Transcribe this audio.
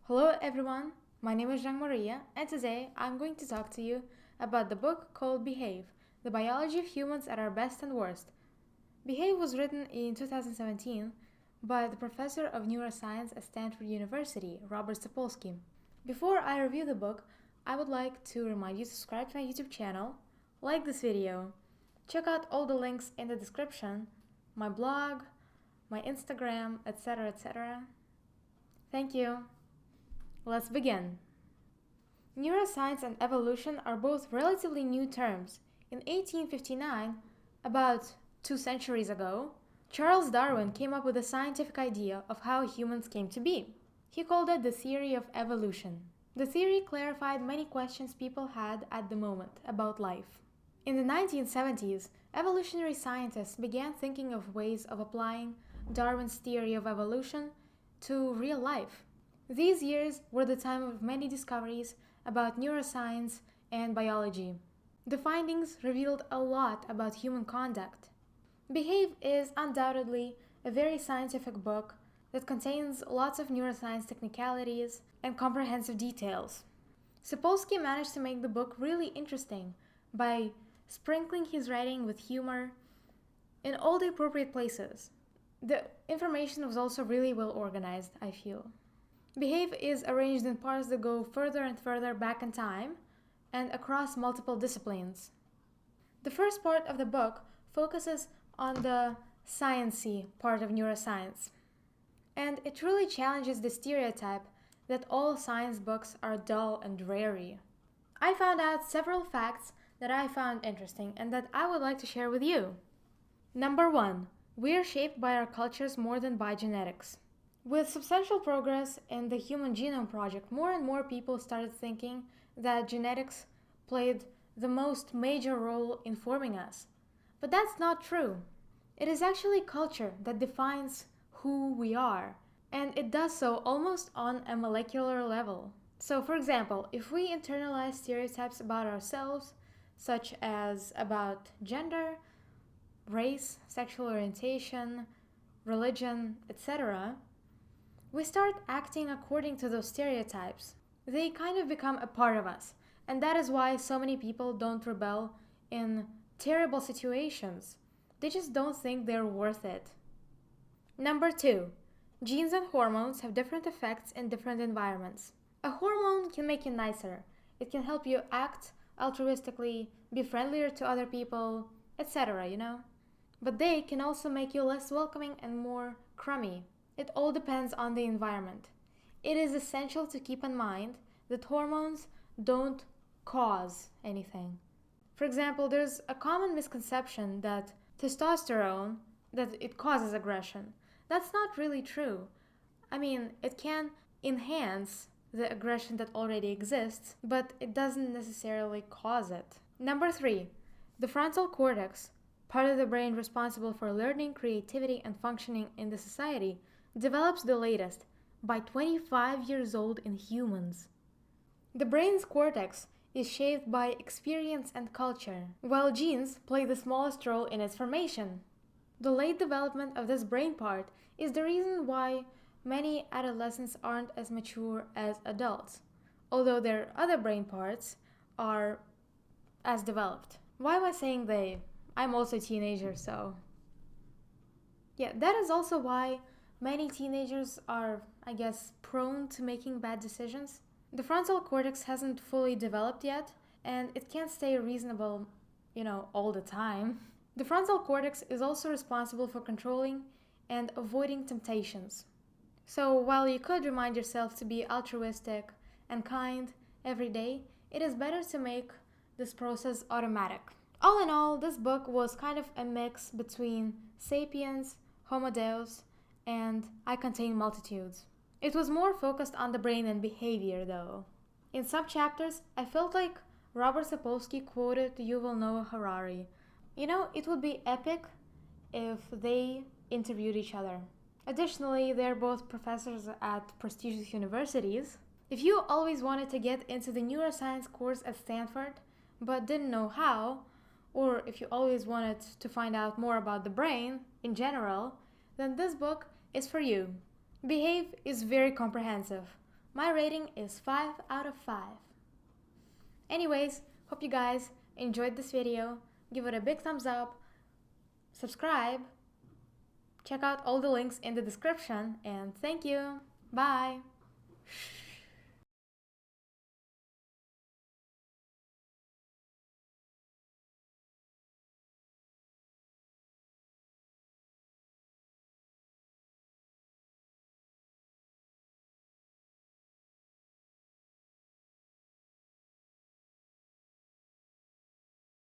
Hello everyone, my name is Jean Maria, and today I'm going to talk to you about the book called Behave, The Biology of Humans at Our Best and Worst. Behave was written in 2017 by the professor of neuroscience at Stanford University, Robert Sapolsky. Before I review the book, I would like to remind you to subscribe to my YouTube channel, like this video, check out all the links in the description, my blog, my Instagram, etc. etc. Thank you. Let's begin. Neuroscience and evolution are both relatively new terms. In 1859, about 2 centuries ago, Charles Darwin came up with a scientific idea of how humans came to be. He called it the theory of evolution. The theory clarified many questions people had at the moment about life. In the 1970s, evolutionary scientists began thinking of ways of applying Darwin's theory of evolution to real life. These years were the time of many discoveries about neuroscience and biology. The findings revealed a lot about human conduct. Behave is undoubtedly a very scientific book that contains lots of neuroscience technicalities and comprehensive details. Sapolsky managed to make the book really interesting by sprinkling his writing with humor in all the appropriate places. The information was also really well organized, I feel. Behave is arranged in parts that go further and further back in time and across multiple disciplines. The first part of the book focuses on the sciencey part of neuroscience, and it really challenges the stereotype that all science books are dull and dreary. I found out several facts that I found interesting and that I would like to share with you. Number 1. We are shaped by our cultures more than by genetics. With substantial progress in the Human Genome Project, more and more people started thinking that genetics played the most major role in forming us. But that's not true. It is actually culture that defines who we are, and it does so almost on a molecular level. So, for example, if we internalize stereotypes about ourselves, such as about gender, race, sexual orientation, religion, etc., we start acting according to those stereotypes. They kind of become a part of us, and that is why so many people don't rebel in terrible situations. They just don't think they're worth it. Number 2. Genes and hormones have different effects in different environments. A hormone can make you nicer. It can help you act altruistically, be friendlier to other people, etc., But they can also make you less welcoming and more crummy. It all depends on the environment. It is essential to keep in mind that hormones don't cause anything. For example, there's a common misconception that testosterone, that it causes aggression. That's not really true. I mean, it can enhance the aggression that already exists, but it doesn't necessarily cause it. Number 3. The frontal cortex, part of the brain responsible for learning, creativity, and functioning in the society, develops the latest, by 25 years old in humans. The brain's cortex is shaped by experience and culture, while genes play the smallest role in its formation. The late development of this brain part is the reason why many adolescents aren't as mature as adults, although their other brain parts are as developed. Why am I saying they? I'm also a teenager, so... Yeah, that is also why many teenagers are, I guess, prone to making bad decisions. The frontal cortex hasn't fully developed yet, and it can't stay reasonable, all the time. The frontal cortex is also responsible for controlling and avoiding temptations. So while you could remind yourself to be altruistic and kind every day, it is better to make this process automatic. All in all, this book was kind of a mix between Sapiens, Homo Deus, and I Contain Multitudes. It was more focused on the brain and behavior, though. In some chapters, I felt like Robert Sapolsky quoted Yuval Noah Harari. It would be epic if they interviewed each other. Additionally, they're both professors at prestigious universities. If you always wanted to get into the neuroscience course at Stanford, but didn't know how, or if you always wanted to find out more about the brain in general, then this book is for you. Behave is very comprehensive. My rating is 5 out of 5. Anyways, hope you guys enjoyed this video. Give it a big thumbs up, subscribe, check out all the links in the description, and thank you. Bye.